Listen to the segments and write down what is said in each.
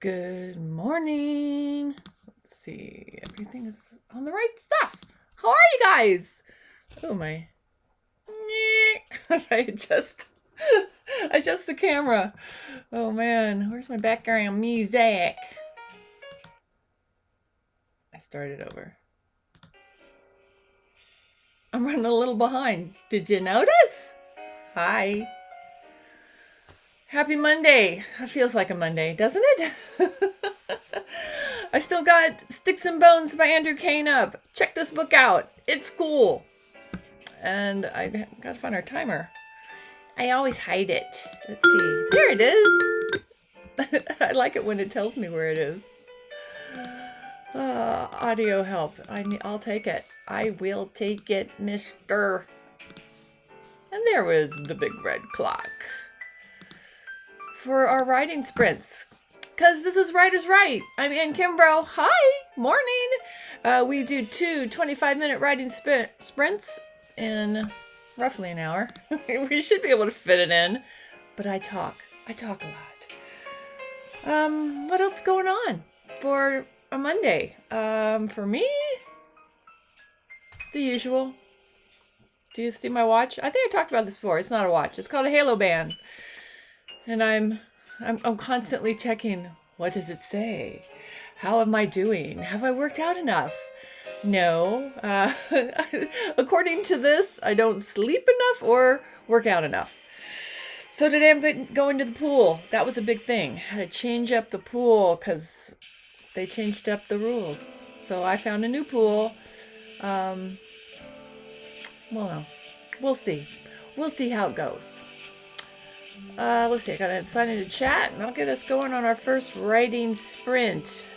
Good morning. Let's see. Everything is on the right stuff. How are you guys? Oh my. I adjust the camera. Oh man, where's my background music? I started over. I'm running a little behind. Did you notice? Hi. Happy Monday. That feels like a Monday, doesn't it? I still got Styx and Bones by Andrew Cain up. Check this book out. It's cool. And I gotta find our timer. I always hide it. Let's see. There it is. I like it when it tells me where it is. Audio help. I'll take it. I will take it, mister. And there was the big red clock for our writing sprints, because this is Writer's Right. I'm Ann Kimbrough. Hi, morning. We do two 25-minute writing sprints in roughly an hour. We should be able to fit it in, but I talk a lot. What else going on for a Monday? For me, the usual. Do you see my watch? I think I talked about this before. It's not a watch. It's called a Halo band. And I'm constantly checking, what does it say? How am I doing? Have I worked out enough? No. According to this, I don't sleep enough or work out enough. So today I'm going to the pool. That was a big thing. Had to change up the pool because they changed up the rules. So I found a new pool. Well, we'll see. We'll see how it goes. Let's see, I gotta sign into chat and I'll get us going on our first writing sprint.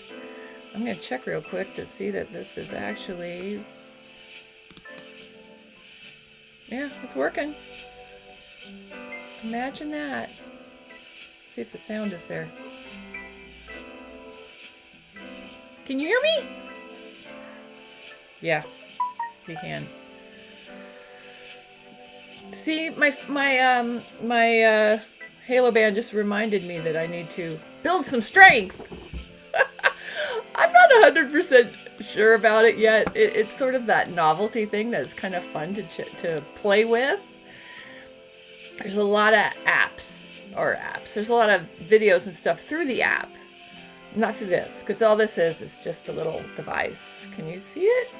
I'm gonna check real quick to see that this is actually, yeah, it's working. Imagine that. See if the sound is there. Can you hear me? Yeah, you can. See, my Halo band just reminded me that I need to build some strength. I'm not 100% sure about it yet. It's sort of that novelty thing that's kind of fun to play with. There's a lot of apps. There's a lot of videos and stuff through the app. Not through this, because all this is just a little device. Can you see it?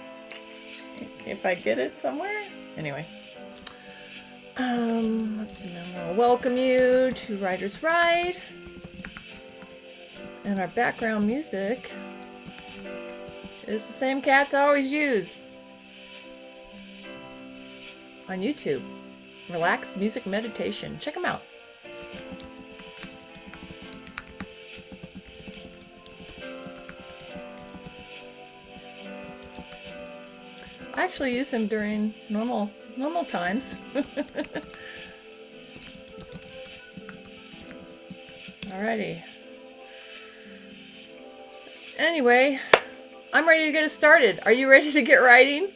If I get it somewhere? Anyway. Let's see, I'll welcome you to Writer's Right. And our background music is the same cats I always use on YouTube. Relax Music Meditation. Check them out. I actually use them during normal times. Alrighty. Anyway, I'm ready to get us started. Are you ready to get writing?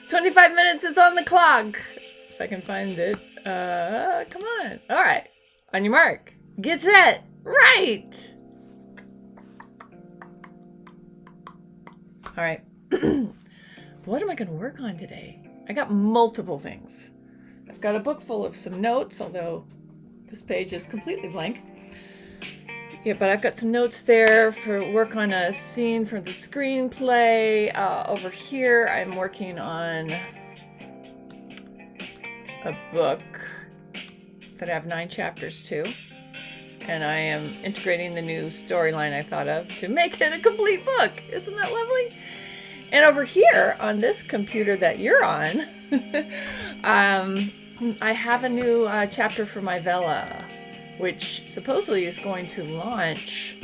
25 minutes is on the clock. If I can find it. Come on. Alright. On your mark. Get set. Right. Alright. What am I going to work on today? I got multiple things. I've got a book full of some notes, although this page is completely blank. Yeah, but I've got some notes there for work on a scene from the screenplay. Over here, I'm working on a book that I have 9 chapters to. And I am integrating the new storyline I thought of to make it a complete book. Isn't that lovely? And over here on this computer that you're on, I have a new chapter for my Vela, which supposedly is going to launch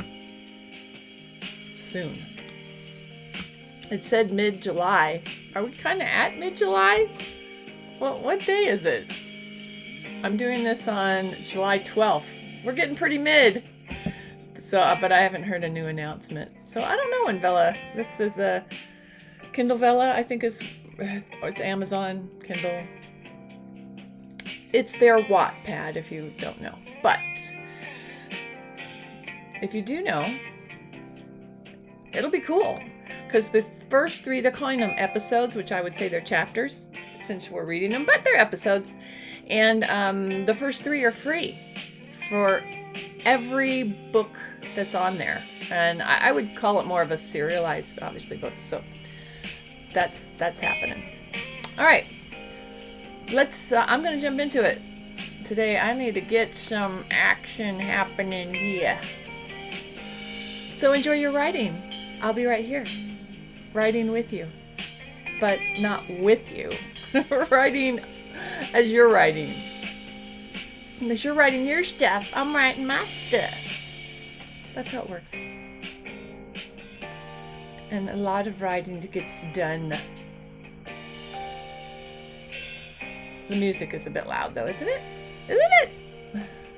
soon. It said mid-July. Are we kind of at mid-July? Well, what day is it? I'm doing this on July 12th. We're getting pretty mid. So, but I haven't heard a new announcement. So I don't know when Vela, this is a Kindle Vela, I think it's Amazon Kindle. It's their Wattpad if you don't know. But if you do know, it'll be cool. Because the first 3, they're calling them episodes, which I would say they're chapters since we're reading them, but they're episodes. And the first 3 are free for every book that's on there. And I would call it more of a serialized, obviously, book. So that's happening. All right. I'm going to jump into it. Today, I need to get some action happening here. So enjoy your writing. I'll be right here. Writing with you. But not with you. Writing as you're writing. As you're writing your stuff, I'm writing my stuff. That's how it works. And a lot of writing gets done. The music is a bit loud though, isn't it? Isn't it?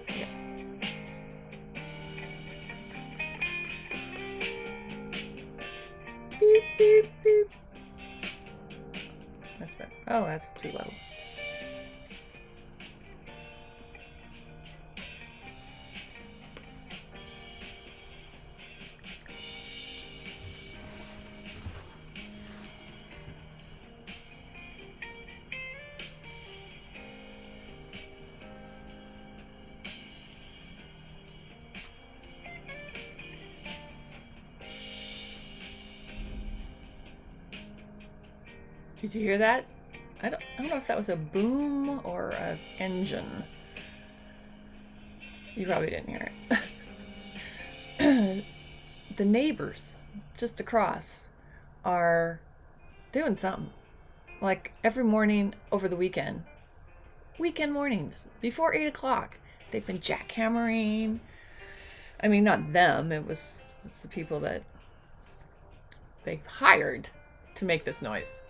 Yes. Beep, beep, beep. That's better. Oh, that's too low. Did you hear that? I don't know if that was a boom or an engine. You probably didn't hear it. The neighbors just across are doing something. Like every morning over the weekend mornings, before 8 o'clock, they've been jackhammering. I mean, not them. It's the people that they hired to make this noise.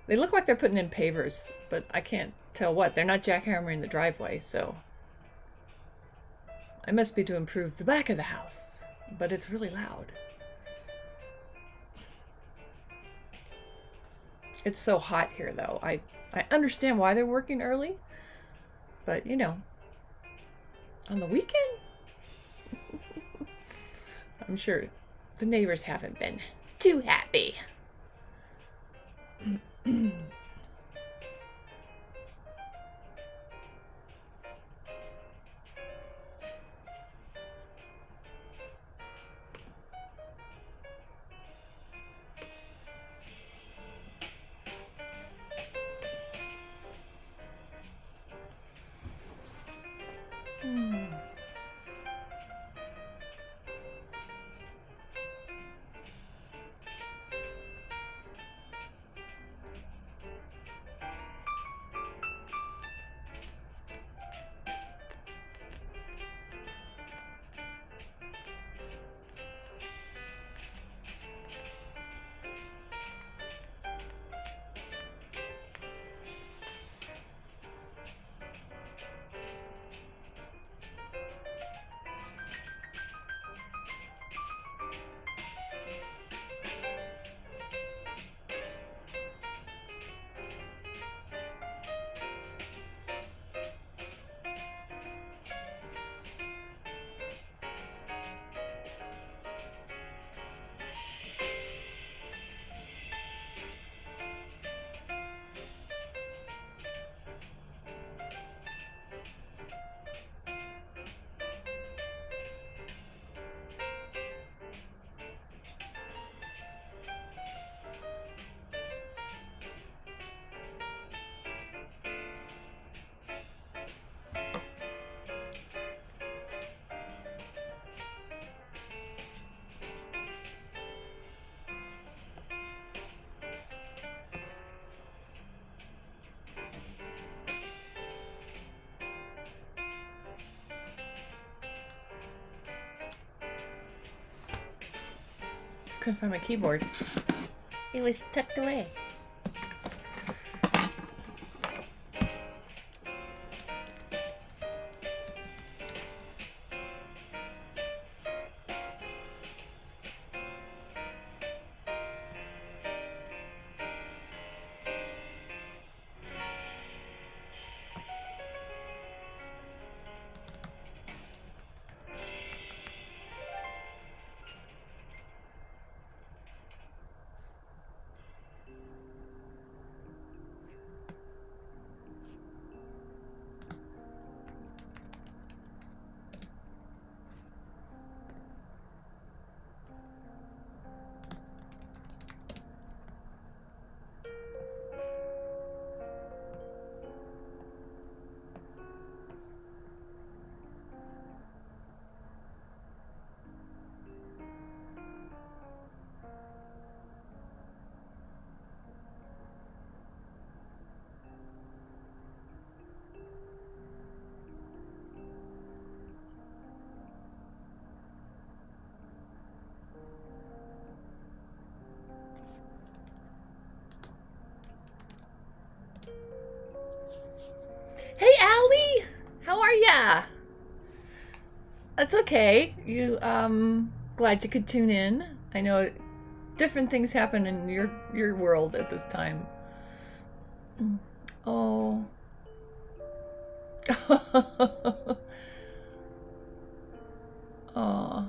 They look like they're putting in pavers, but I can't tell what. They're not jackhammering the driveway, so it must be to improve the back of the house, but it's really loud. It's so hot here, though. I understand why they're working early, but, you know, on the weekend, I'm sure the neighbors haven't been too happy. Couldn't find my keyboard. It was tucked away. That's okay. Glad you could tune in. I know different things happen in your world at this time. Oh. Oh.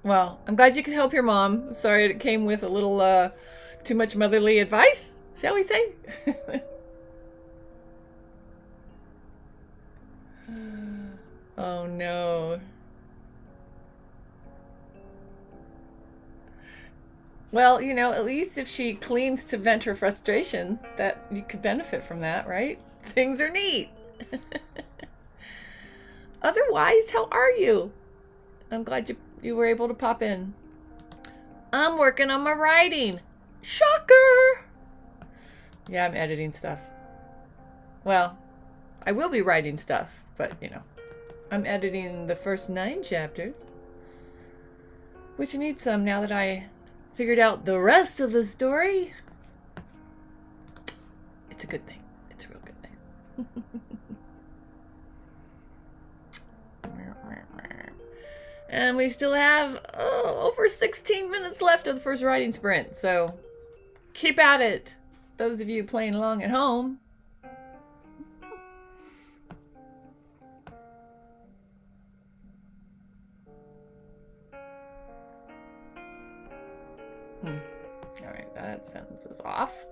Well, I'm glad you could help your mom. Sorry it came with a little too much motherly advice, shall we say? Oh no. Well, at least if she cleans to vent her frustration, that you could benefit from that, right? Things are neat. Otherwise, how are you? I'm glad you were able to pop in. I'm working on my writing. Shocker! Yeah, I'm editing stuff. Well, I will be writing stuff, but I'm editing the first 9 chapters, which needs some now that I figured out the rest of the story. It's a good thing. It's a real good thing. And we still have over 16 minutes left of the first writing sprint, so keep at it, those of you playing along at home. All right, that sentence is off.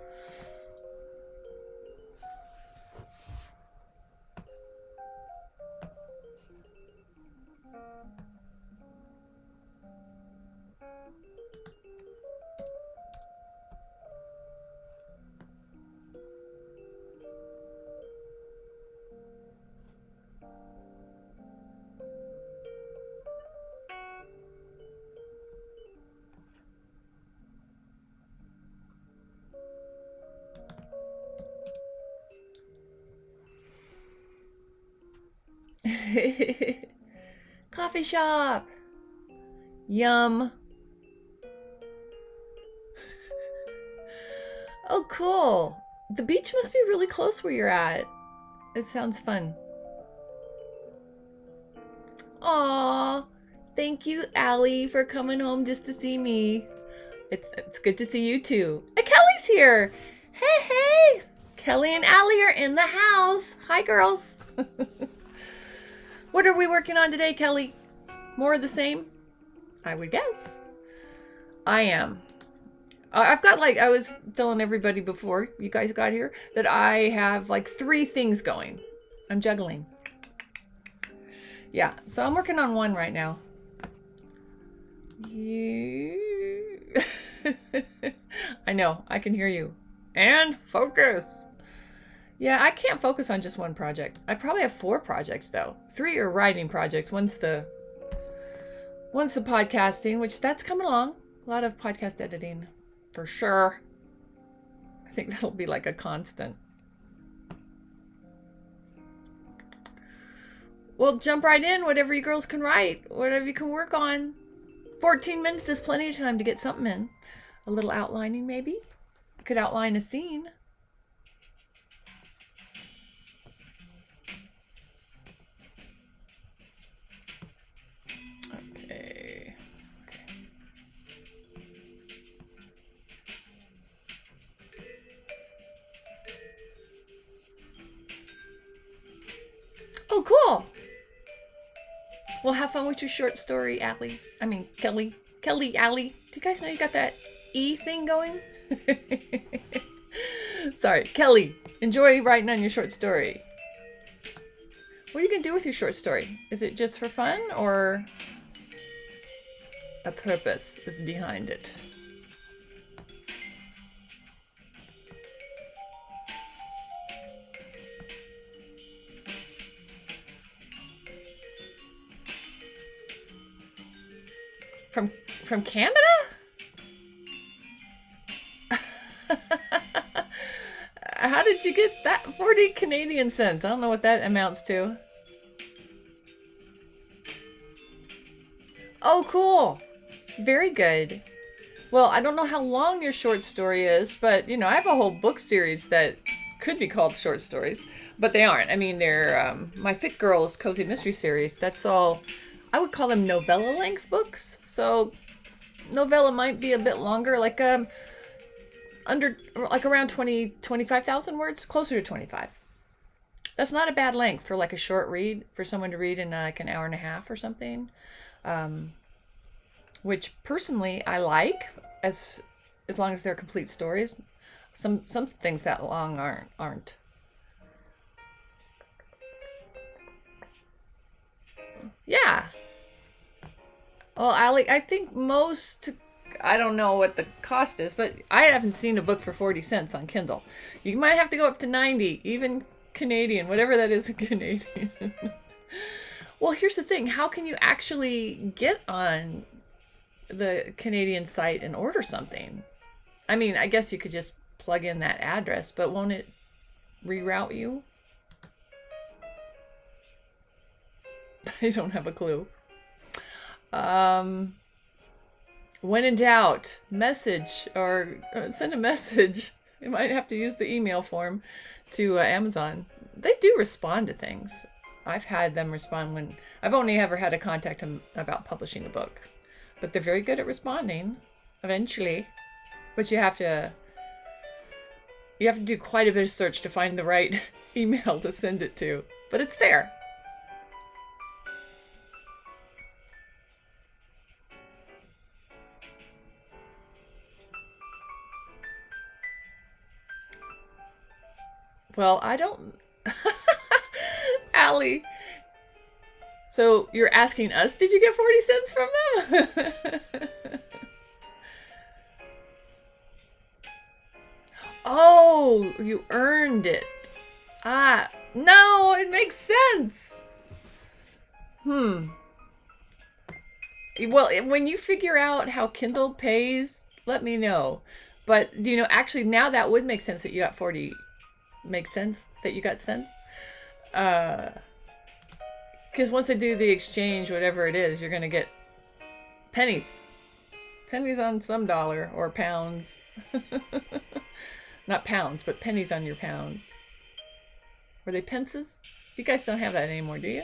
Coffee shop. Yum. Oh, cool. The beach must be really close where you're at. It sounds fun. Aw, thank you, Allie, for coming home just to see me. It's good to see you too. And Kelly's here. Hey. Kelly and Allie are in the house. Hi, girls. What are we working on today, Kelly? More of the same? I would guess. I am. I've got I was telling everybody before you guys got here that I have 3 things going. I'm juggling. Yeah, so I'm working on one right now. I know, I can hear you. And focus. Yeah, I can't focus on just one project. I probably have 4 projects though. 3 are writing projects. One's the podcasting, which that's coming along. A lot of podcast editing, for sure. I think that'll be a constant. Well, jump right in. Whatever you girls can write, whatever you can work on. 14 minutes is plenty of time to get something in. A little outlining, maybe. You could outline a scene. Oh, cool. Well, have fun with your short story, Allie. I mean, Kelly. Kelly, Allie. Do you guys know you got that E thing going? Sorry, Kelly. Enjoy writing on your short story. What are you going to do with your short story? Is it just for fun or a purpose is behind it? From Canada? How did you get that? 40 Canadian cents. I don't know what that amounts to. Oh, cool. Very good. Well, I don't know how long your short story is, but I have a whole book series that could be called short stories, but they aren't. I mean, they're my Fit Girls Cozy Mystery Series. That's all. I would call them novella length books. So novella might be a bit longer, like under like around 25,000 words, closer to 25. That's not a bad length for like a short read for someone to read in like an hour and a half or something. Which personally I like as long as they're complete stories. Some things that long aren't. Yeah. Well, I think most, I don't know what the cost is, but I haven't seen a book for 40 cents on Kindle. You might have to go up to 90, even Canadian, whatever that is in Canadian. Well, here's the thing. How can you actually get on the Canadian site and order something? I mean, I guess you could just plug in that address, but won't it reroute you? I don't have a clue. When in doubt, message or send a message. You might have to use the email form to Amazon. They do respond to things. I've had them respond when I've only ever had to contact them about publishing a book, but they're very good at responding eventually. But you have to do quite a bit of search to find the right email to send it to, but it's there. Well, I don't... Allie. So you're asking us, did you get 40 cents from them? Oh, you earned it. Ah, no, it makes sense. Well, when you figure out how Kindle pays, let me know. But, actually now that would make sense that you got 40. Makes sense that you got cents. Because once they do the exchange, whatever it is, you're going to get pennies. Pennies on some dollar or pounds. Not pounds, but pennies on your pounds. Were they pences? You guys don't have that anymore, do you?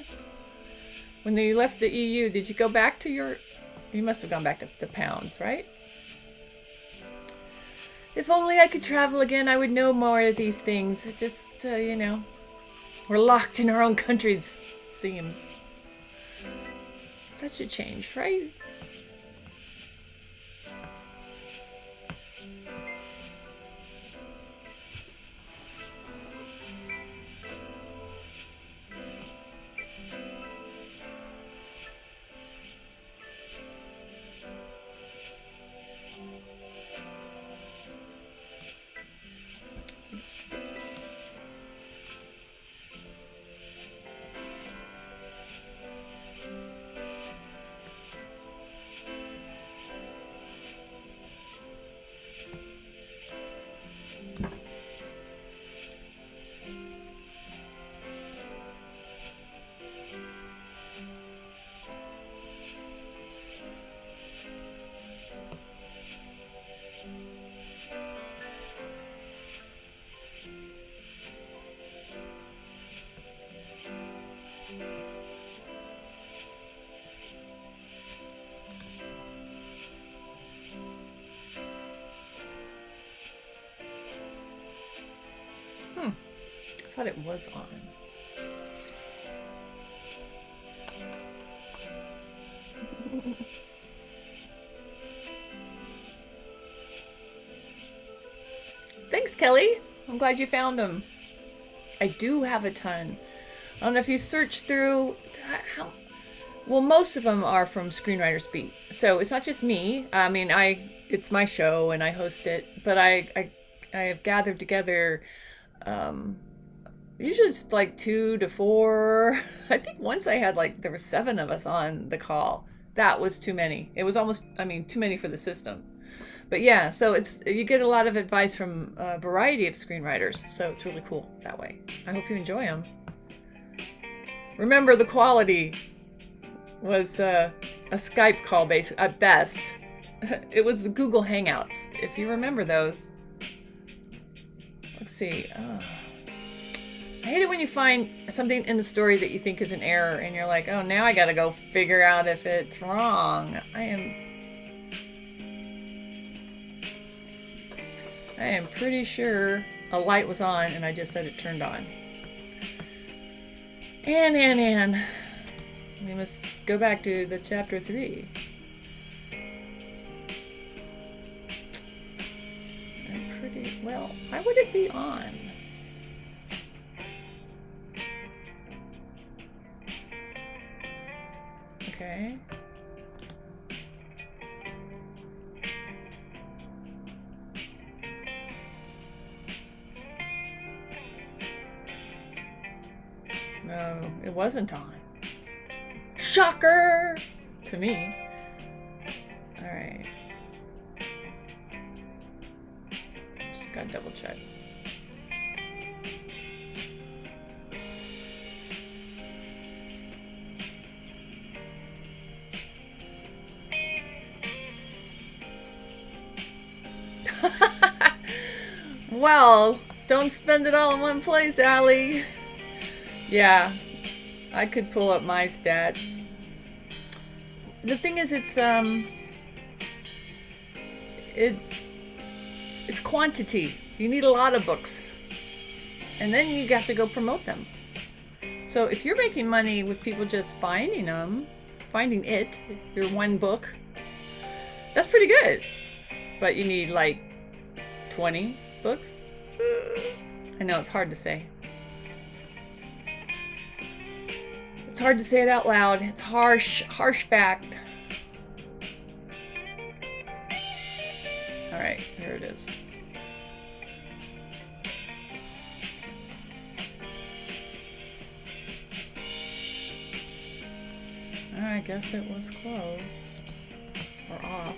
When you left the EU, did you go back to your... You must have gone back to the pounds, right? If only I could travel again, I would know more of these things. It just, we're locked in our own countries, it seems. That should change, right? I thought it was on. Thanks, Kelly. I'm glad you found them. I do have a ton. I don't know if you search through... Well, most of them are from Screenwriters Beat. So it's not just me. I mean, it's my show and I host it. But I have gathered together... usually it's like 2 to 4. I think once I had there were 7 of us on the call. That was too many. It was almost, too many for the system. But yeah, so you get a lot of advice from a variety of screenwriters. So it's really cool that way. I hope you enjoy them. Remember, the quality was a Skype call at best. It was the Google Hangouts, if you remember those. Let's see. Oh. I hate it when you find something in the story that you think is an error and you're like, oh, now I gotta go figure out if it's wrong. I am pretty sure a light was on and I just said it turned on. And we must go back to the chapter 3. I'm pretty well. Why would it be on? Okay. No, it wasn't on. Shocker! To me. Alright. Just gotta double check. Well, don't spend it all in one place, Allie. Yeah, I could pull up my stats. The thing is, it's quantity. You need a lot of books, and then you have to go promote them. So if you're making money with people just finding your one book, that's pretty good. But you need like 20 books. I know it's hard to say. It's hard to say it out loud. It's harsh fact. All right, here it is. I guess it was closed or off.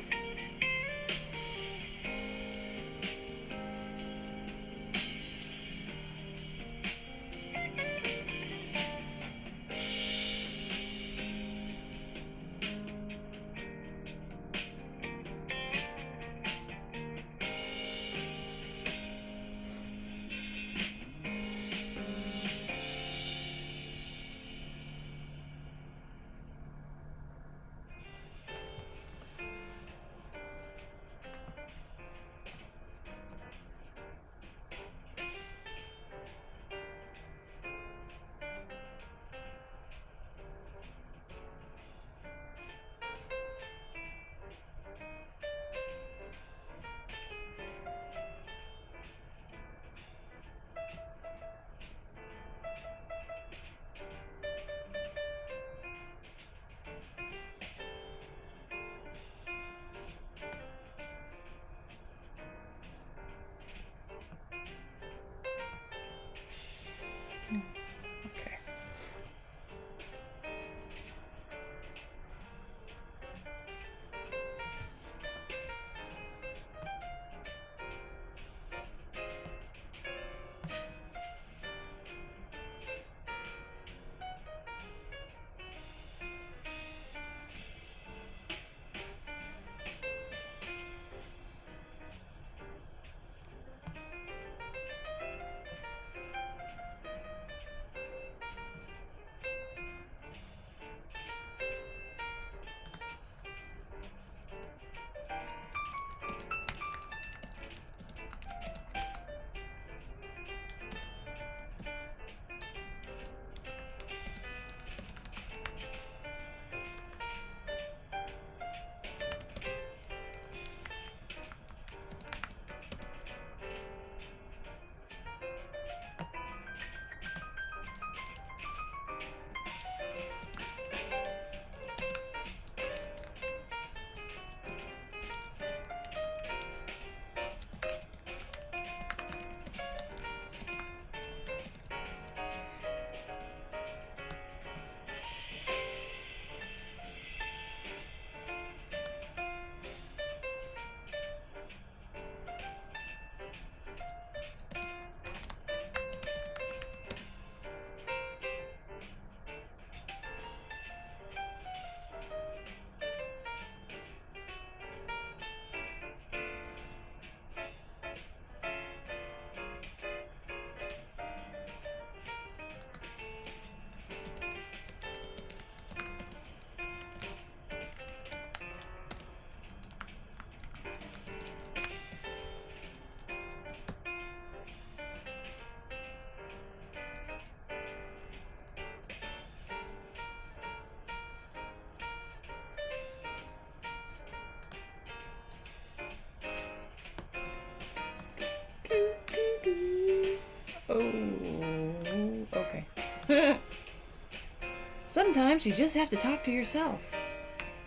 Sometimes you just have to talk to yourself.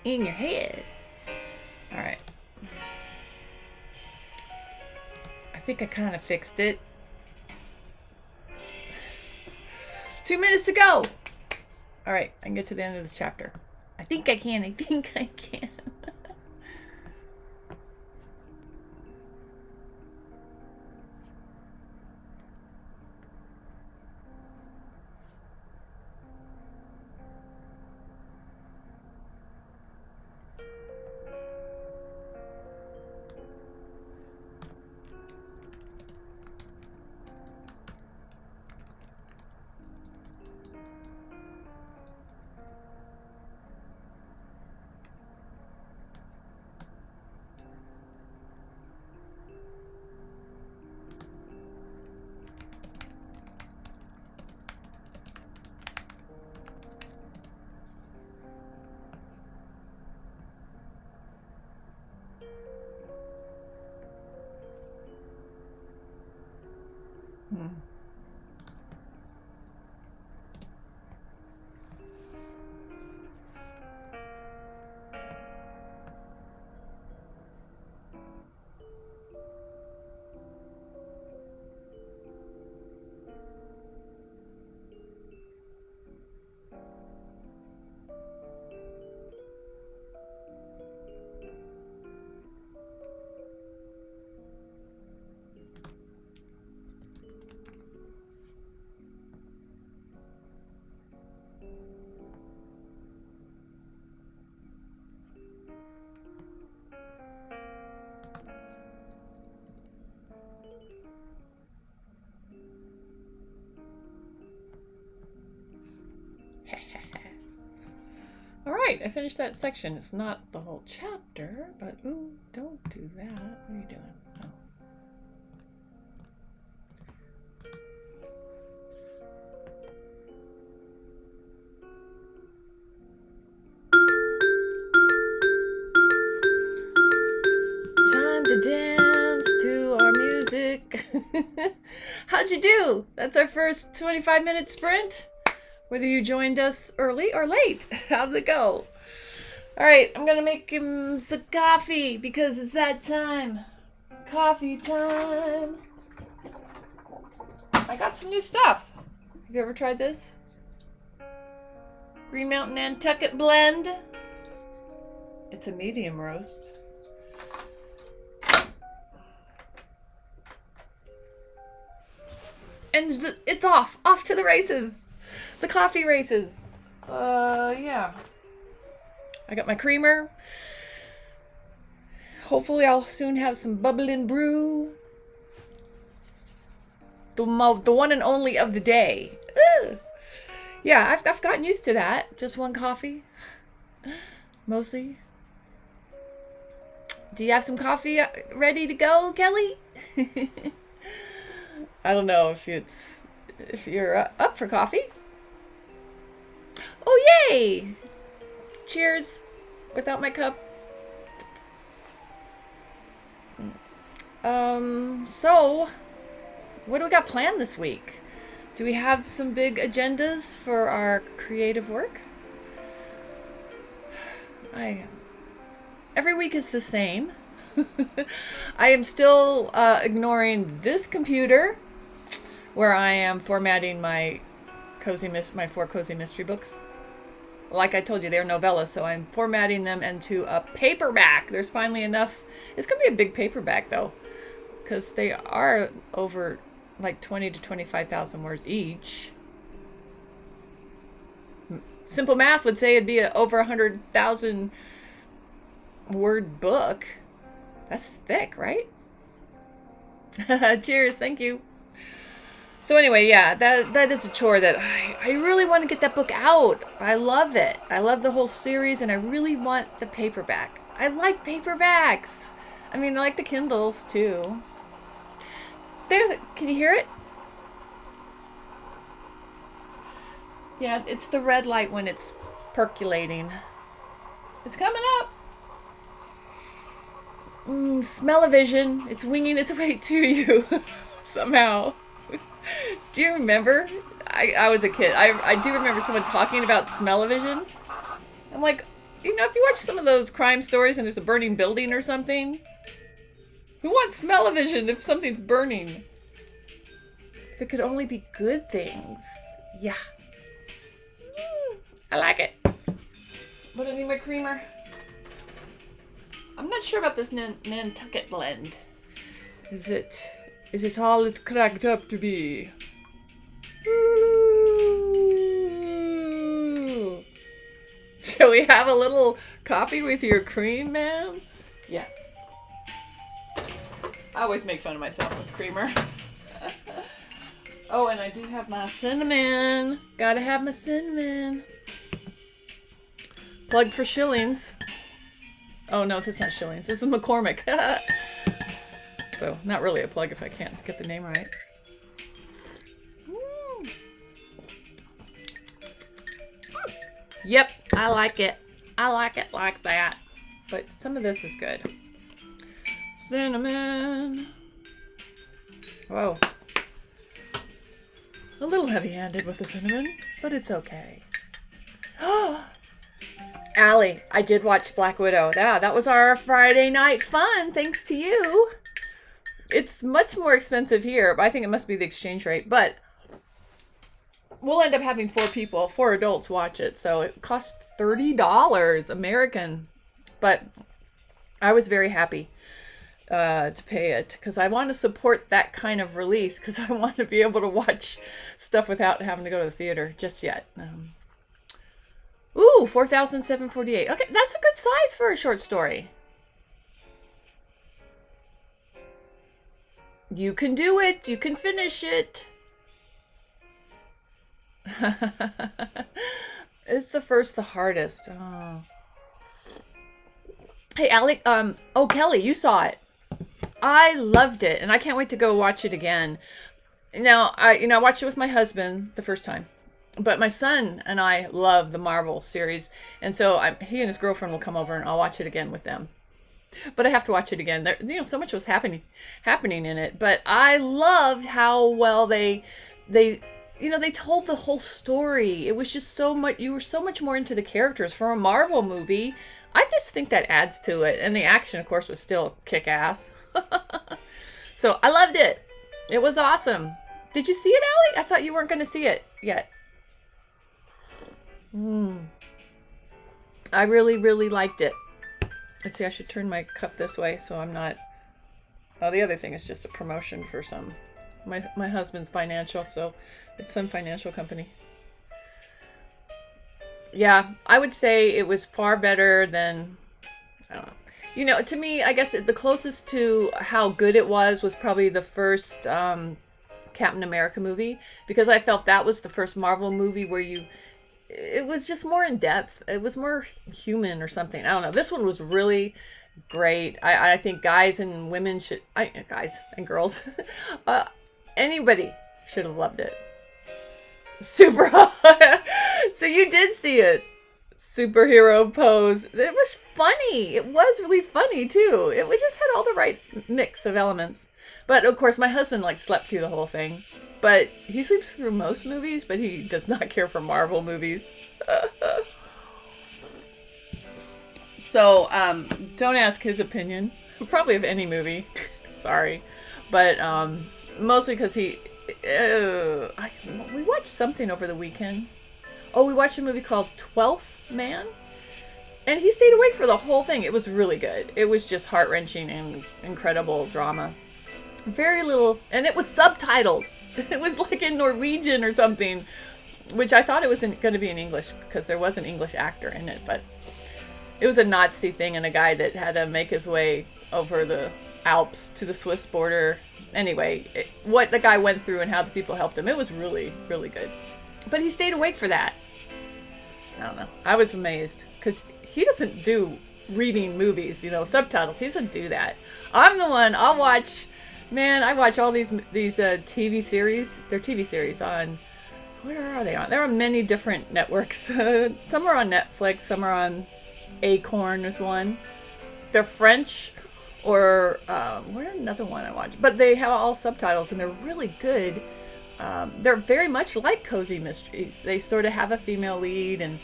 In your head. Alright. I think I kind of fixed it. 2 minutes to go! Alright, I can get to the end of this chapter. I think I can. Alright, I finished that section. It's not the whole chapter, but ooh, don't do that. What are you doing? Oh. Time to dance to our music. How'd you do? That's our first 25-minute sprint. Whether you joined us early or late. How did it go? Alright, I'm gonna make him some coffee because it's that time. Coffee time. I got some new stuff. Have you ever tried this? Green Mountain Nantucket blend. It's a medium roast. And it's off to the races. The coffee races. Yeah. I got my creamer. Hopefully I'll soon have some bubbling brew. The one and only of the day. Ugh. Yeah, I've gotten used to that. Just one coffee. Mostly. Do you have some coffee ready to go, Kelly? I don't know if you're up for coffee. Oh, yay! Cheers. Without my cup. So, what do we got planned this week? Do we have some big agendas for our creative work? Every week is the same. I am still ignoring this computer where I am formatting my 4 cozy mystery books. Like I told you, they're novellas, so I'm formatting them into a paperback. There's finally enough. It's going to be a big paperback, though, because they are over like 20 to 25,000 words each. Simple math would say it'd be over 100,000 word book. That's thick, right? Cheers, thank you. So anyway, yeah, that is a chore that I really want to get that book out. I love it. I love the whole series, and I really want the paperback. I like paperbacks. I mean, I like the Kindles too. Can you hear it? Yeah, it's the red light when it's percolating. It's coming up. Smell-o-vision. It's winging its way to you somehow. Do you remember I was a kid. I do remember someone talking about smell-o-vision. I'm like, you know, if you watch some of those crime stories and there's a burning building or something, who wants smell-o-vision if something's burning? If it could only be good things. Yeah. I like it. But I need my creamer. I'm not sure about this Nantucket blend. Is it all it's cracked up to be? Ooh. Shall we have a little coffee with your cream, ma'am? Yeah. I always make fun of myself with creamer. Oh, and I do have my cinnamon. Gotta have my cinnamon. Plug for shillings. Oh no, this is not shillings. This is McCormick. So, not really a plug if I can't get the name right. Yep, I like it. I like it like that. But some of this is good. Cinnamon. Whoa. A little heavy-handed with the cinnamon, but it's okay. Oh, Allie, I did watch Black Widow. Yeah, that was our Friday night fun, thanks to you. It's much more expensive here, but I think it must be the exchange rate. But we'll end up having 4 adults watch it. So it cost $30 American. But I was very happy to pay it because I want to support that kind of release because I want to be able to watch stuff without having to go to the theater just yet. Ooh, 4,748. Okay, that's a good size for a short story. You can do it. You can finish it. It's the first, the hardest. Oh. Hey, Alec. Oh, Kelly, you saw it. I loved it, and I can't wait to go watch it again. Now, I watched it with my husband the first time, but my son and I love the Marvel series, and so he and his girlfriend will come over, and I'll watch it again with them. But I have to watch it again. There, so much was happening in it. But I loved how well they told the whole story. It was just so much. You were so much more into the characters for a Marvel movie. I just think that adds to it. And the action, of course, was still kick-ass. So I loved it. It was awesome. Did you see it, Allie? I thought you weren't going to see it yet. I really, really liked it. Let's see, I should turn my cup this way so I'm not... Oh, the other thing is just a promotion for my husband's financial, so it's some financial company. Yeah, I would say it was far better than... I don't know. To me, I guess the closest to how good it was probably the first Captain America movie, because I felt that was the first Marvel movie where it was just more in depth. It was more human or something. I don't know. This one was really great. I think guys and women guys and girls, anybody should have loved it. Super hot. So you did see it. Superhero pose. It was funny. It was really funny too. We just had all the right mix of elements. But of course, my husband slept through the whole thing. But he sleeps through most movies, but he does not care for Marvel movies. So, don't ask his opinion. Probably of any movie. Sorry. But mostly because we watched something over the weekend. Oh, we watched a movie called 12th Man. And he stayed awake for the whole thing. It was really good. It was just heart-wrenching and incredible drama. Very little, and it was subtitled. It was in Norwegian or something, which I thought it was going to be in English because there was an English actor in it, but it was a Nazi thing and a guy that had to make his way over the Alps to the Swiss border. Anyway, what the guy went through and how the people helped him, it was really, really good. But he stayed awake for that. I don't know. I was amazed because he doesn't do reading movies, subtitles. He doesn't do that. I'm the one. I'll watch... Man, I watch all these TV series. They're TV series on... Where are they on? They're on many different networks. Some are on Netflix. Some are on Acorn is one. They're French or... where's another one I watch? But they have all subtitles and they're really good. they're very much like cozy mysteries. They sort of have a female lead, and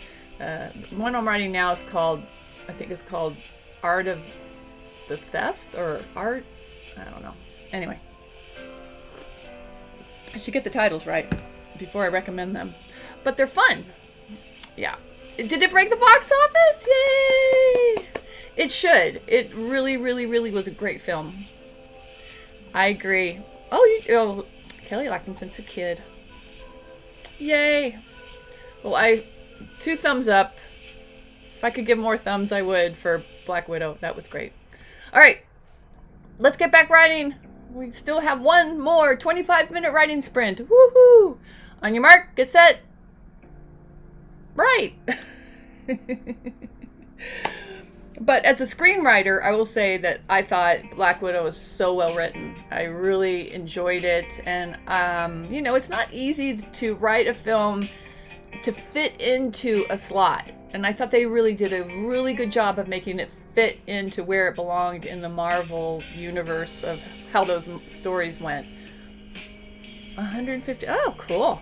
one I'm writing now is called, I think it's called Art of the Theft, or Art, I don't know. Anyway, I should get the titles right before I recommend them. But they're fun. Yeah. Did it break the box office? Yay! It should. It really, really, really was a great film. I agree. Oh, Kelly liked him since a kid. Yay! Well, 2 thumbs up. If I could give more thumbs, I would, for Black Widow. That was great. All right. Let's get back writing. We still have one more 25-minute writing sprint. Woohoo! On your mark, get set. Right. But as a screenwriter, I will say that I thought Black Widow was so well written. I really enjoyed it. And, it's not easy to write a film to fit into a slot. And I thought they really did a really good job of making it fit into where it belonged in the Marvel universe of how those stories went. 150. Oh, cool.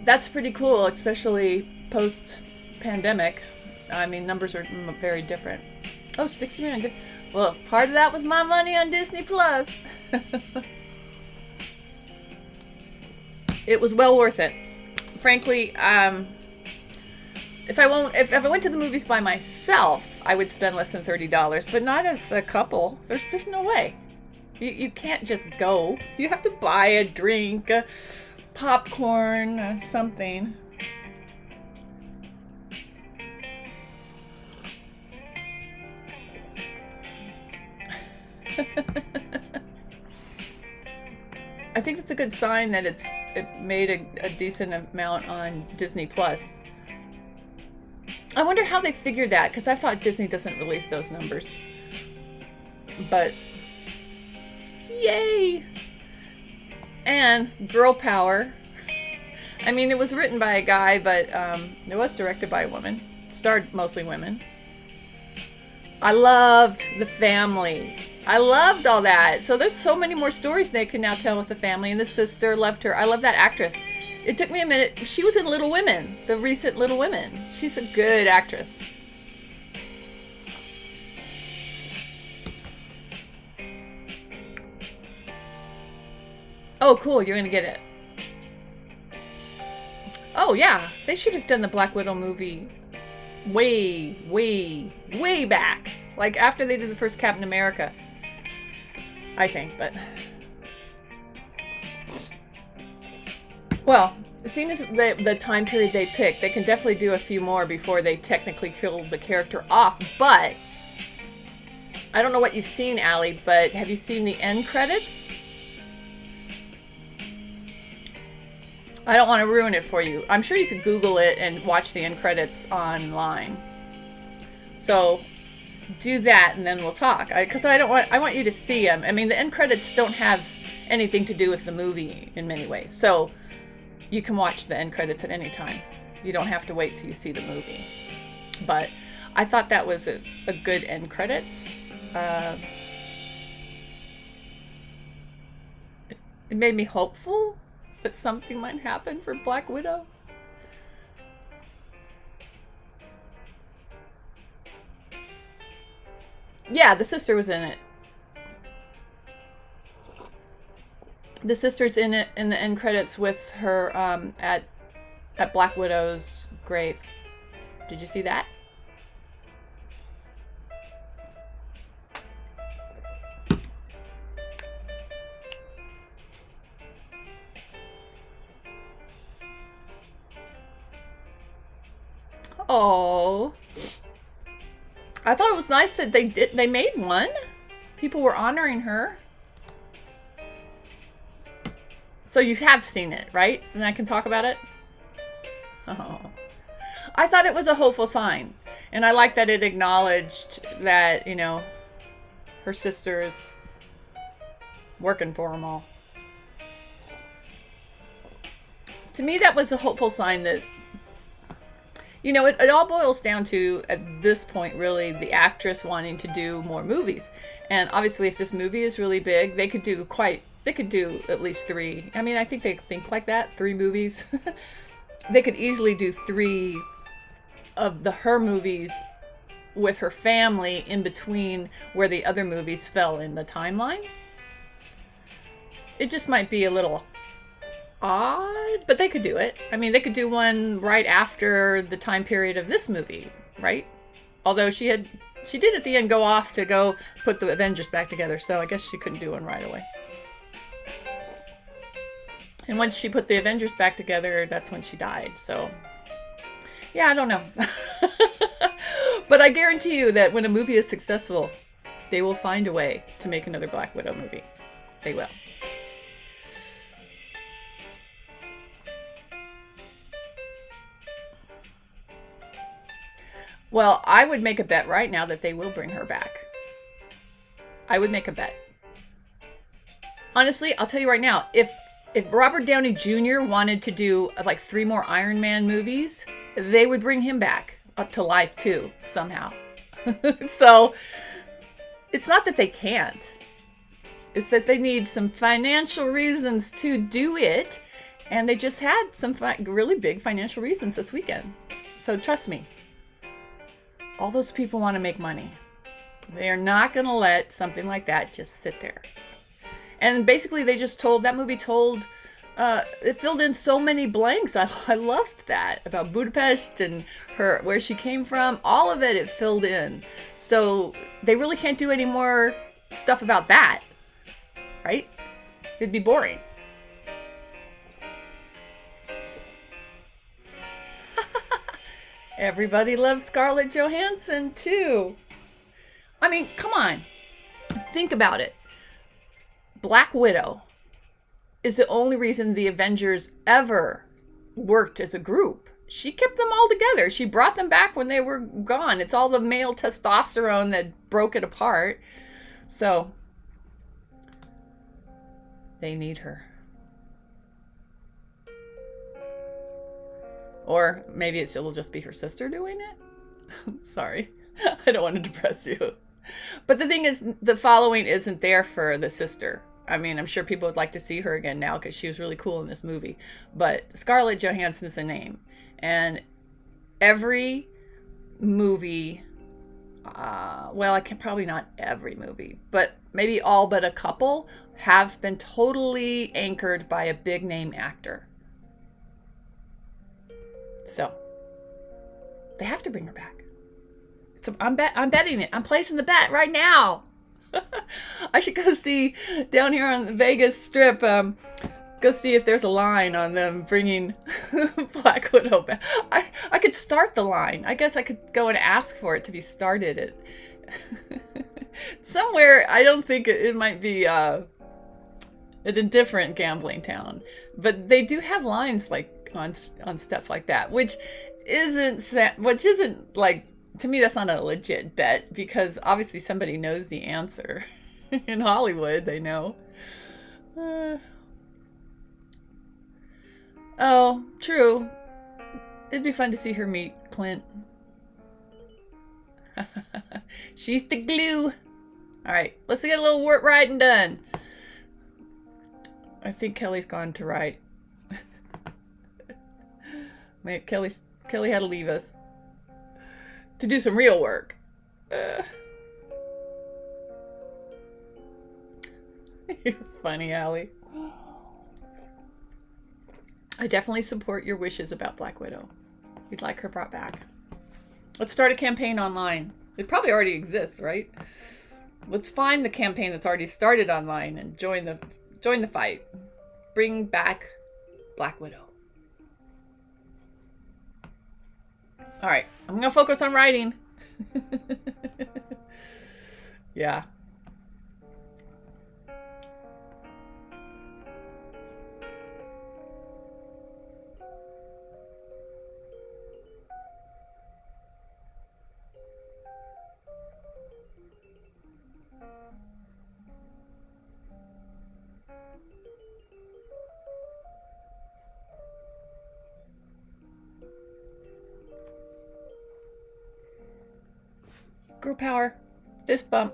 That's pretty cool, especially post-pandemic. I mean, numbers are very different. Oh, 60 million. Well, part of that was my money on Disney Plus. It was well worth it. Frankly, if I went to the movies by myself, I would spend less than $30, but not as a couple. There's no way. You can't just go. You have to buy a drink, popcorn, something. I think it's a good sign that it made a decent amount on Disney Plus. I wonder how they figured that, because I thought Disney doesn't release those numbers. But yay! And girl power. I mean, it was written by a guy, but it was directed by a woman. Starred mostly women. I loved the family. I loved all that. So there's so many more stories they can now tell with the family. And the sister, loved her. I love that actress. It took me a minute. She was in Little Women, the recent Little Women. She's a good actress. Oh, cool. You're going to get it. Oh, yeah. They should have done the Black Widow movie way, way, way back. Like after they did the first Captain America. I think, but... Well, seeing as the time period they picked, they can definitely do a few more before they technically kill the character off. But I don't know what you've seen, Allie, but have you seen the end credits? I don't want to ruin it for you. I'm sure you could Google it and watch the end credits online. So do that and then we'll talk. Because I want you to see them. I mean, the end credits don't have anything to do with the movie in many ways. So you can watch the end credits at any time. You don't have to wait till you see the movie. But I thought that was a good end credits. It made me hopeful that something might happen for Black Widow. Yeah, the sister was in it. The sister's in it in the end credits with her at Black Widow's grave. Did you see that? Oh, I thought it was nice that they made one. People were honoring her. So you have seen it, right? And I can talk about it? Oh. I thought it was a hopeful sign. And I like that it acknowledged that, her sister is working for them all. To me, that was a hopeful sign that, it all boils down to, at this point, really, the actress wanting to do more movies. And obviously, if this movie is really big, they could do quite They could do at least 3. I mean, I think they think like that, 3 movies. They could easily do 3 of her movies with her family in between where the other movies fell in the timeline. It just might be a little odd, but they could do it. I mean, they could do one right after the time period of this movie, right? Although she did at the end go off to go put the Avengers back together, so I guess she couldn't do one right away. And once she put the Avengers back together, that's when she died. So, yeah, I don't know. But I guarantee you that when a movie is successful, they will find a way to make another Black Widow movie. They will. Well, I would make a bet right now that they will bring her back. I would make a bet. Honestly, I'll tell you right now, if Robert Downey Jr. wanted to do like 3 more Iron Man movies, they would bring him back up to life too, somehow. So, it's not that they can't. It's that they need some financial reasons to do it. And they just had some really big financial reasons this weekend. So trust me, all those people want to make money. They are not going to let something like that just sit there. And basically they just it filled in so many blanks. I loved that about Budapest and where she came from. All of it filled in. So they really can't do any more stuff about that, right? It'd be boring. Everybody loves Scarlett Johansson too. I mean, come on. Think about it. Black Widow is the only reason the Avengers ever worked as a group. She kept them all together. She brought them back when they were gone. It's all the male testosterone that broke it apart. So, they need her. Or maybe it'll just be her sister doing it. Sorry. I don't want to depress you. But the thing is, the following isn't there for the sister. I mean, I'm sure people would like to see her again now because she was really cool in this movie. But Scarlett Johansson's the name. And every movie, probably not every movie, but maybe all but a couple have been totally anchored by a big name actor. So, they have to bring her back. I'm betting it. I'm placing the bet right now. I should go see down here on the Vegas Strip. Go see if there's a line on them bringing Black Widow back. I could start the line. I guess I could go and ask for it to be started at somewhere. I don't think it might be at a different gambling town, but they do have lines like on stuff like that, which isn't like, to me, that's not a legit bet because obviously somebody knows the answer. In Hollywood, they know. Oh, true. It'd be fun to see her meet Clint. She's the glue. All right, let's get a little work writing done. I think Kelly's gone to write. Man, Kelly had to leave us to do some real work. You're funny, Allie. I definitely support your wishes about Black Widow. We'd like her brought back. Let's start a campaign online. It probably already exists, right? Let's find the campaign that's already started online and join the fight. Bring back Black Widow. All right, I'm going to focus on writing. Yeah. Girl power. Fist bump.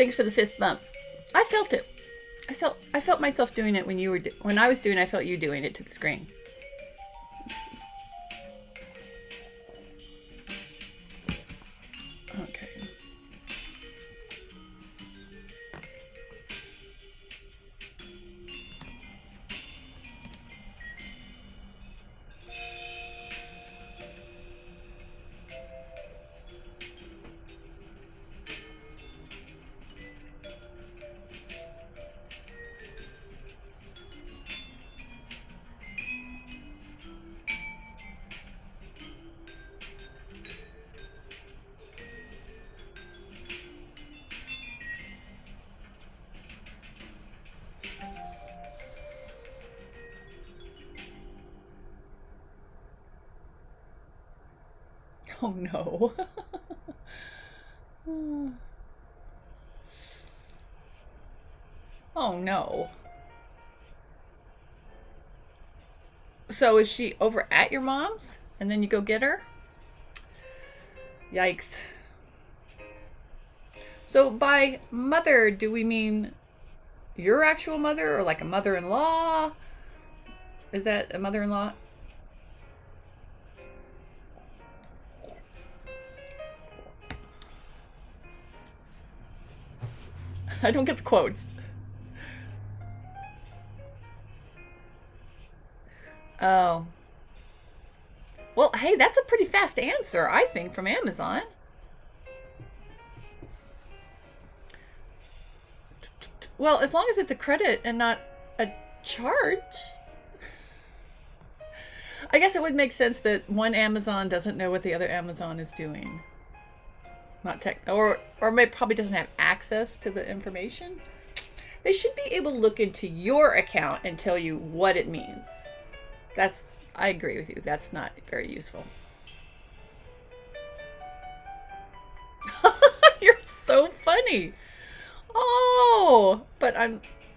Thanks for the fist bump. I felt it. I felt myself doing it when I was doing it, I felt you doing it to the screen. Okay. Oh no. Oh no. So is she over at your mom's and then you go get her? Yikes. So by mother, do we mean your actual mother or like a mother-in-law? Is that a mother-in-law? I don't get the quotes. Oh. Well, hey, that's a pretty fast answer, I think, from Amazon. Well, as long as it's a credit and not a charge. I guess it would make sense that one Amazon doesn't know what the other Amazon is doing. Not tech, or probably doesn't have access to the information. They should be able to look into your account and tell you what it means. I agree with you. That's not very useful. You're so funny. Oh, but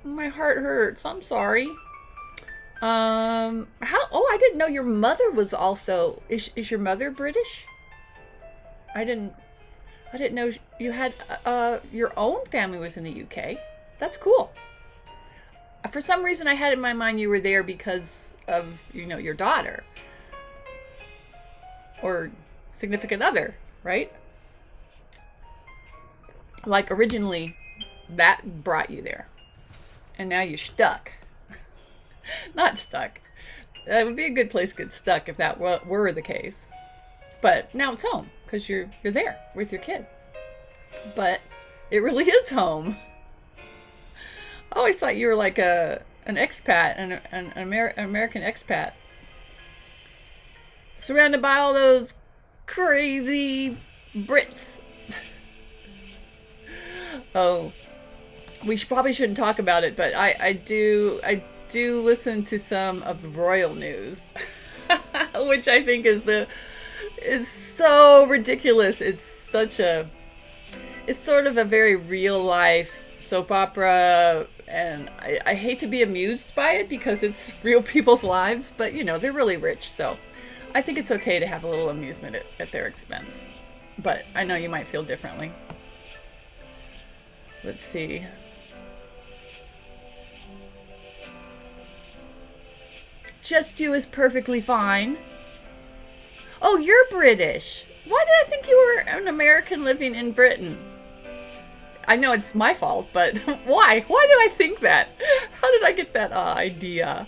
my heart hurts. I'm sorry. I didn't know your mother was also, is your mother British? I didn't know you had, your own family was in the UK. That's cool. For some reason I had in my mind you were there because of, your daughter. Or significant other, right? Like originally, that brought you there. And now you're stuck. Not stuck. That would be a good place to get stuck if that were the case. But now it's home because you're there with your kid. But it really is home. I always thought you were like an expat, an American expat. Surrounded by all those crazy Brits. Oh, we probably shouldn't talk about it, but I do listen to some of the royal news, which I think is so ridiculous. It's sort of a very real life soap opera, and I hate to be amused by it because it's real people's lives, but they're really rich, so I think it's okay to have a little amusement at their expense. But I know you might feel differently. Let's see. Just you is perfectly fine. Oh, you're British. Why did I think you were an American living in Britain? I know it's my fault, but why? Why do I think that? How did I get that idea?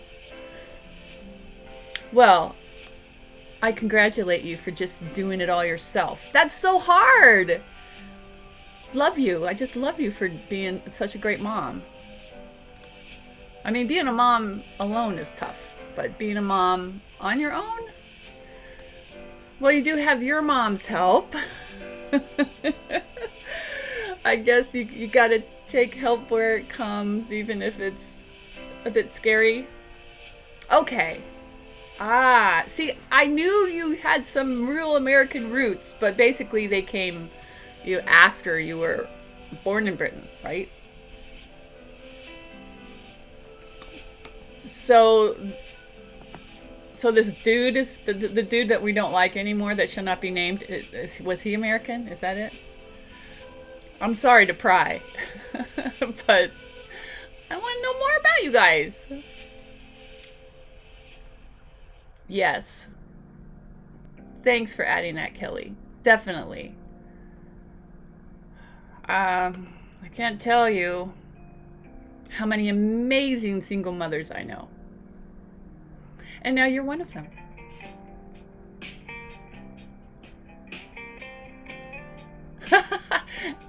Well, I congratulate you for just doing it all yourself. That's so hard. Love you. I just love you for being such a great mom. I mean, being a mom alone is tough, but being a mom on your own? Well, you do have your mom's help. I guess you gotta take help where it comes, even if it's a bit scary. Okay. See, I knew you had some real American roots, but basically they came after you were born in Britain, right? So this dude is the dude that we don't like anymore, that shall not be named. Was he American? Is that it? I'm sorry to pry, but I want to know more about you guys. Yes. Thanks for adding that, Kelly. Definitely. I can't tell you how many amazing single mothers I know. And now you're one of them.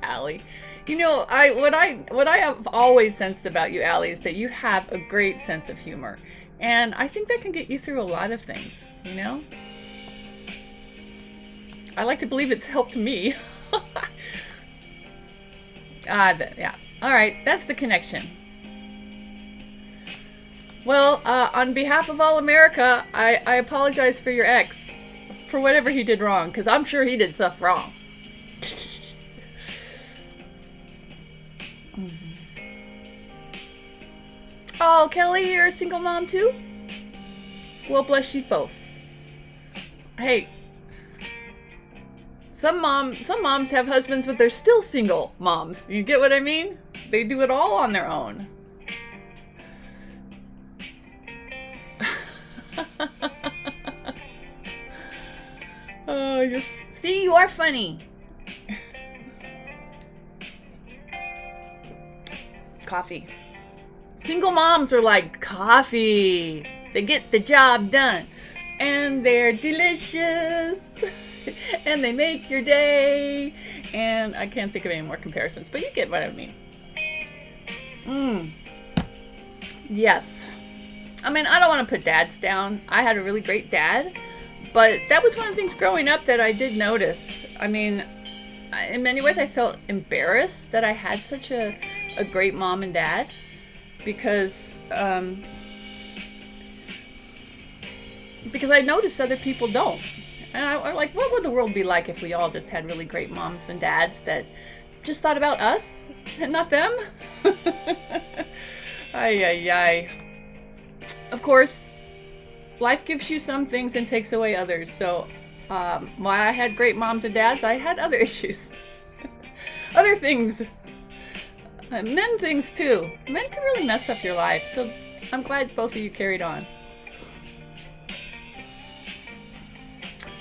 Allie. You know, what I have always sensed about you, Allie, is that you have a great sense of humor. And I think that can get you through a lot of things, you know? I like to believe it's helped me. Yeah. All right, that's the connection. Well, on behalf of all America, I apologize for your ex for whatever he did wrong, because I'm sure he did stuff wrong. Oh, Kelly, you're a single mom too? Well, bless you both. Hey, some moms have husbands, but they're still single moms. You get what I mean? They do it all on their own. Oh, see, you are funny. Coffee. Single moms are like coffee. They get the job done. And they're delicious. And they make your day. And I can't think of any more comparisons, but you get what I mean. Yes. I mean, I don't want to put dads down. I had a really great dad. But that was one of the things growing up that I did notice. I mean, in many ways I felt embarrassed that I had such a great mom and dad. Because I noticed other people don't. And I'm like, what would the world be like if we all just had really great moms and dads that just thought about us and not them? Ay. Of course, life gives you some things and takes away others. So while I had great moms and dads, I had other issues. Other things. Men things too. Men can really mess up your life. So I'm glad both of you carried on.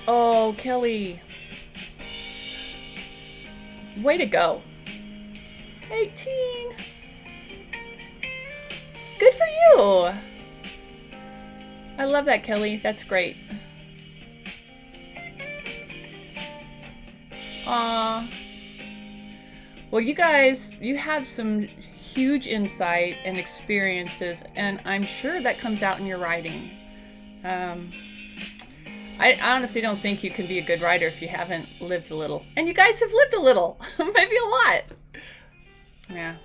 Oh, Kelly. Way to go. 18. Good for you. I love that, Kelly. That's great. Aw. Well, you guys, you have some huge insight and experiences, and I'm sure that comes out in your writing. I honestly don't think you can be a good writer if you haven't lived a little. And you guys have lived a little. Maybe a lot. Yeah.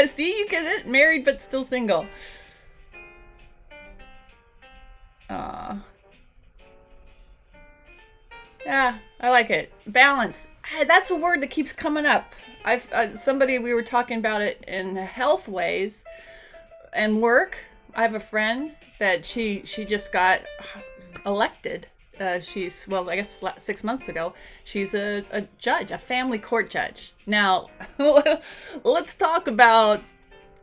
See, you get it. Married but still single. Yeah, I like it. Balance. That's a word that keeps coming up. We were talking about it in health ways and work. I have a friend that she just got elected. I guess 6 months ago. She's a judge, a family court judge. Now, let's talk about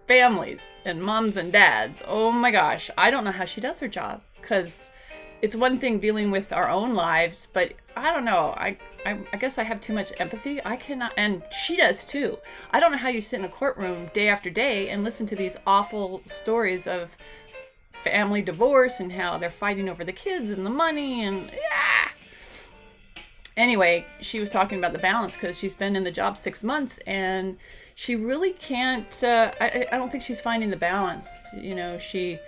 families and moms and dads. Oh my gosh, I don't know how she does her job, because it's one thing dealing with our own lives, but I don't know. I guess I have too much empathy. I cannot, and she does too. I don't know how you sit in a courtroom day after day and listen to these awful stories of family divorce and how they're fighting over the kids and the money and yeah. Anyway, she was talking about the balance because she's been in the job 6 months and she really can't. I don't think she's finding the balance. You know, she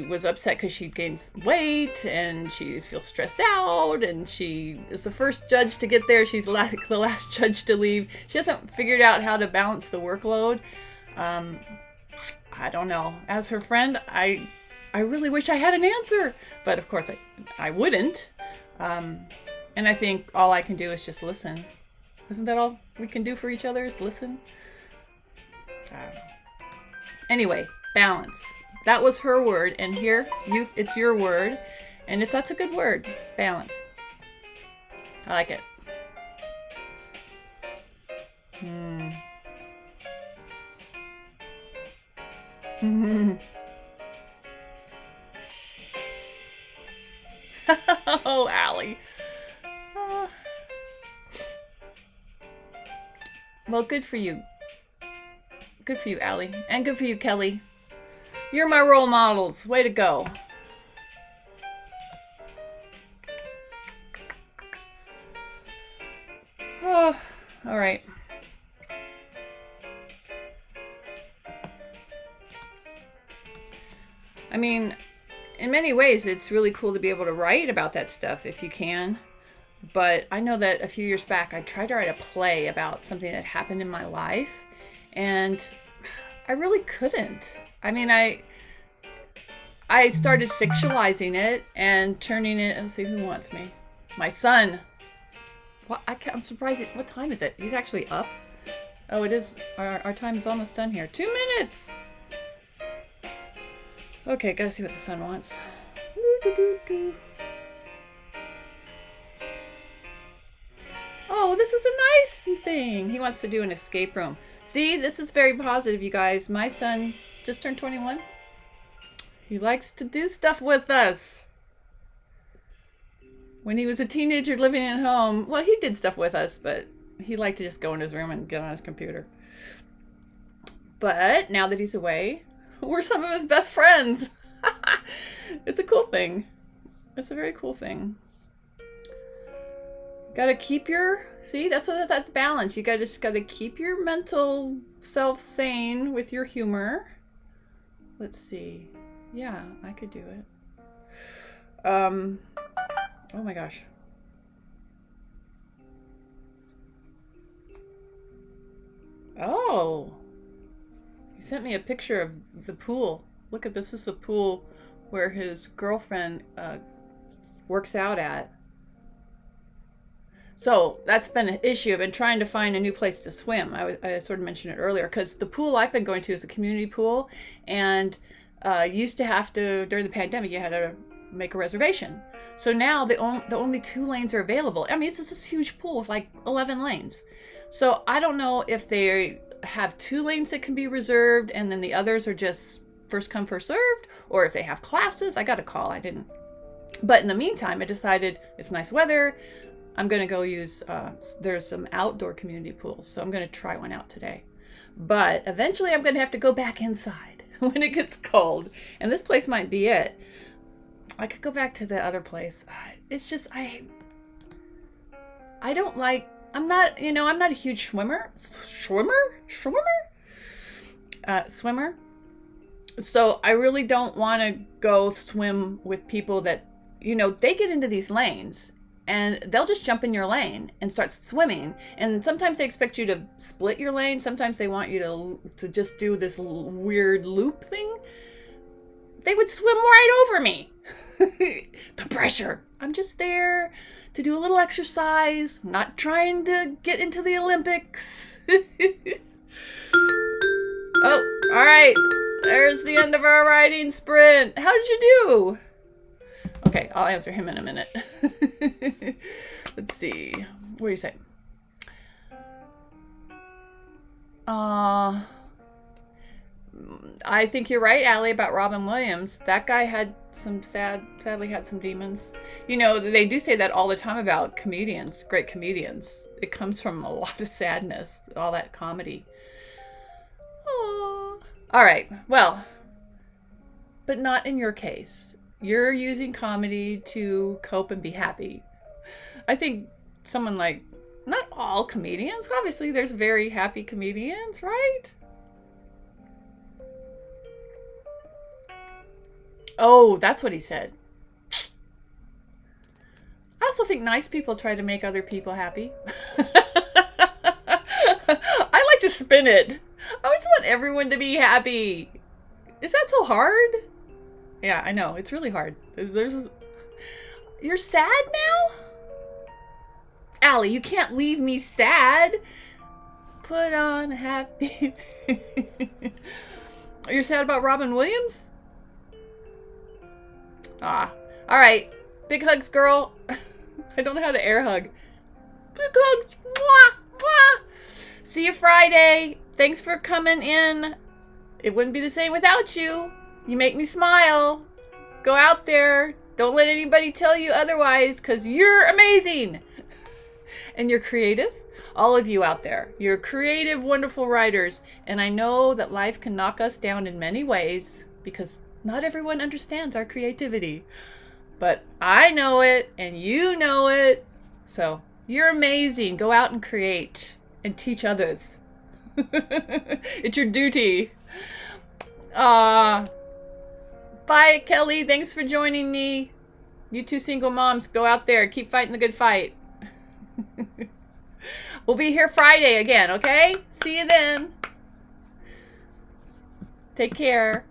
was upset because she gained weight and she feels stressed out, and she is the first judge to get there. She's the last judge to leave. She hasn't figured out how to balance the workload. I don't know. As her friend, I really wish I had an answer, but of course I wouldn't. And I think all I can do is just listen. Isn't that all we can do for each other, is listen? Anyway, balance. That was her word, and here it's your word, And that's a good word. Balance. I like it. Oh, Allie. Well, good for you. Good for you, Allie. And good for you, Kelly. You're my role models. Way to go. Oh, all right. I mean, in many ways, it's really cool to be able to write about that stuff if you can. But I know that a few years back, I tried to write a play about something that happened in my life, and I really couldn't. I mean, I started fictionalizing it and turning it. Let's see, who wants me? My son. What? I'm surprised. What time is it? He's actually up. Oh, it is. Our time is almost done here. 2 minutes. Okay, gotta see what the son wants. Oh, this is a nice thing. He wants to do an escape room. See, this is very positive, you guys. My son just turned 21. He likes to do stuff with us. When he was a teenager living at home, well, he did stuff with us, but he liked to just go in his room and get on his computer. But now that he's away, we're some of his best friends. It's a cool thing. It's a very cool thing. Gotta keep your, see, that's balance. You just gotta keep your mental self sane with your humor. Let's see. Yeah, I could do it. Oh my gosh. Oh. He sent me a picture of the pool. Look at this. This is the pool where his girlfriend works out at. So that's been an issue. I've been trying to find a new place to swim. I sort of mentioned it earlier because the pool I've been going to is a community pool, and used to have to, during the pandemic, you had to make a reservation. So now the only 2 lanes are available. I mean, it's just this huge pool with like 11 lanes. So I don't know if they have 2 lanes that can be reserved and then the others are just first come, first served, or if they have classes. I got a call. I didn't. But in the meantime, I decided it's nice weather. I'm going to go use, there's some outdoor community pools, so I'm going to try one out today. But eventually I'm going to have to go back inside when it gets cold. And this place might be it. I could go back to the other place. It's just, I don't like, I'm not a huge swimmer. So I really don't want to go swim with people that, they get into these lanes and they'll just jump in your lane and start swimming. And sometimes they expect you to split your lane. Sometimes they want you to just do this weird loop thing. They would swim right over me. The pressure. I'm just there to do a little exercise, not trying to get into the Olympics. Oh, all right. There's the end of our riding sprint. How did you do? Okay, I'll answer him in a minute. Let's see. What do you say? I think you're right, Allie, about Robin Williams. That guy had sadly had some demons. They do say that all the time about comedians, great comedians. It comes from a lot of sadness, all that comedy. Aww. All right, well, but not in your case. You're using comedy to cope and be happy. I think someone like, not all comedians, obviously there's very happy comedians, right? Oh, that's what he said. I also think nice people try to make other people happy. I like to spin it. I just want everyone to be happy. Is that so hard? Yeah, I know. It's really hard. You're sad now? Allie, you can't leave me sad. Put on a happy... You're sad about Robin Williams? All right. Big hugs, girl. I don't know how to air hug. Big hugs. Mwah, mwah. See you Friday. Thanks for coming in. It wouldn't be the same without you. You make me smile. Go out there. Don't let anybody tell you otherwise, because you're amazing. And you're creative. All of you out there. You're creative, wonderful writers. And I know that life can knock us down in many ways, because not everyone understands our creativity. But I know it, and you know it. So you're amazing. Go out and create and teach others. It's your duty. Bye, Kelly. Thanks for joining me. You two single moms, go out there. Keep fighting the good fight. We'll be here Friday again, okay? See you then. Take care.